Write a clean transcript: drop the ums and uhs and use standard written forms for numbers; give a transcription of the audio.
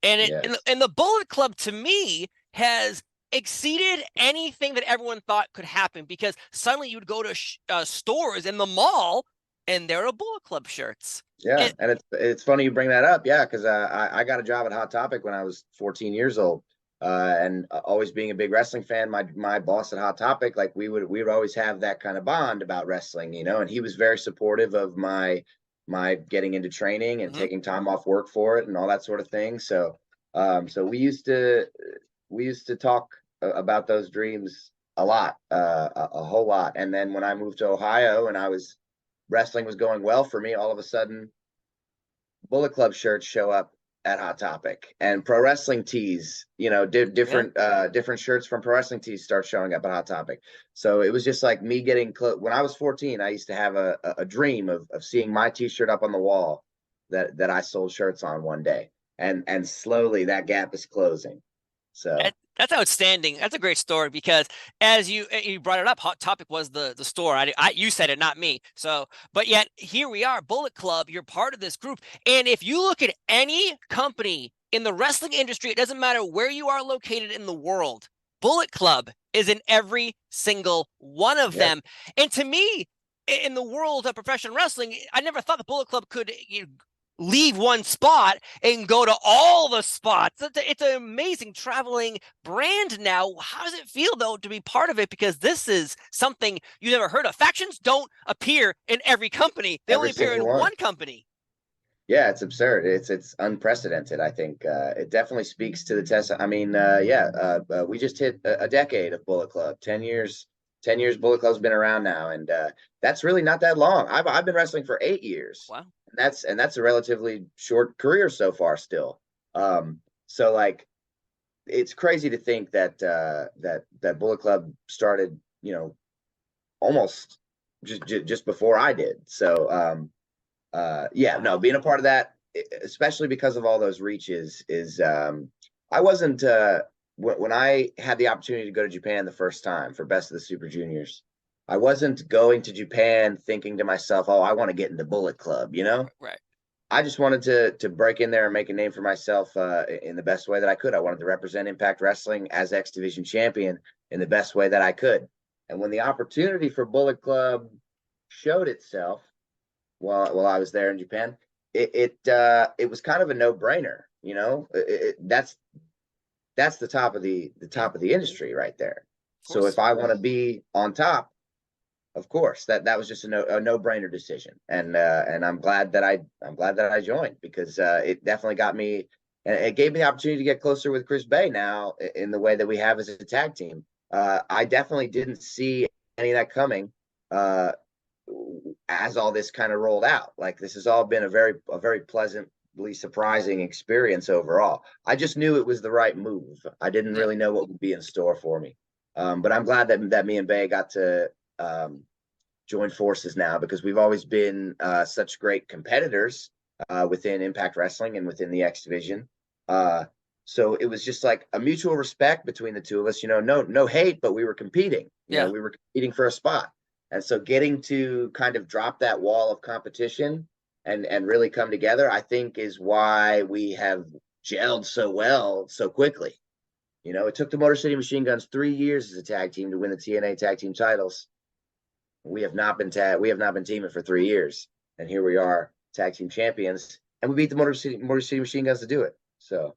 And it Yes. and the Bullet Club to me has exceeded anything that everyone thought could happen because suddenly you'd go to stores in the mall and there are Bullet Club shirts. Yeah, And and it's funny you bring that up. Yeah, because I got a job at Hot Topic when I was 14 years old, and always being a big wrestling fan. My boss at Hot Topic, like we would always have that kind of bond about wrestling, and he was very supportive of my getting into training and mhm. taking time off work for it and all that sort of thing. So we used to talk about those dreams a lot, a whole lot. And then when I moved to Ohio and I was wrestling was going well for me, all of a sudden Bullet Club shirts show up at Hot Topic, and pro wrestling tees, Yeah. different shirts from pro wrestling tees start showing up at Hot Topic. So it was just like me getting close. When I was 14, I used to have a dream of seeing my T-shirt up on the wall that I sold shirts on one day, and slowly that gap is closing. So That's outstanding. That's a great story because as you brought it up, Hot Topic was the store. You said it, not me. So, but yet here we are, Bullet Club. You're part of this group, and if you look at any company in the wrestling industry, it doesn't matter where you are located in the world. Bullet Club is in every single one of yep, them. And to me, in the world of professional wrestling, I never thought the Bullet Club could leave one spot and go to all the spots. It's an amazing traveling brand now. How does it feel, though, to be part of it? Because this is something you never heard of. Factions don't appear in every company, they every only appear single in one. one company. Yeah, it's absurd. It's unprecedented. I think it definitely speaks to the test. I mean, yeah, we just hit a decade of Bullet Club. 10 years, 10 years. Bullet Club's been around now, and that's really not that long. I've been wrestling for 8 years. Wow. And that's a relatively short career so far still. So like it's crazy to think that Bullet Club started, almost just before I did. So yeah, no, Wow. being a part of that, especially because of all those reaches, is I wasn't when I had the opportunity to go to Japan the first time for Best of the Super Juniors. I wasn't going to Japan thinking to myself, "Oh, I want to get into Bullet Club," you know. Right. I just wanted to break in there and make a name for myself in the best way that I could. I wanted to represent Impact Wrestling as X Division champion in the best way that I could. And when the opportunity for Bullet Club showed itself, while I was there in Japan, it was kind of a no brainer. That's the top of the industry right there. Of So course. if I want to be on top, of course that was just a no brainer decision, and I'm glad that I joined because it definitely got me, and it gave me the opportunity to get closer with Chris Bay now in the way that we have as a tag team. I definitely didn't see any of that coming. Uh, as all this kind of rolled out. Like this has all been a very pleasantly surprising experience overall. I just knew it was the right move. I didn't Yeah. really know what would be in store for me. But I'm glad that me and Bay got to join forces now because we've always been such great competitors within Impact Wrestling and within the X Division. Uh, so it was just like a mutual respect between the two of us. No hate, but we were competing. Yeah. We were competing for a spot. And so getting to kind of drop that wall of competition and really come together, I think is why we have gelled so well so quickly. It took the Motor City Machine Guns 3 years as a tag team to win the TNA tag team titles. We have not been teaming for 3 years, and here we are, tag team champions, and we beat the Motor City Machine Guns to do it. So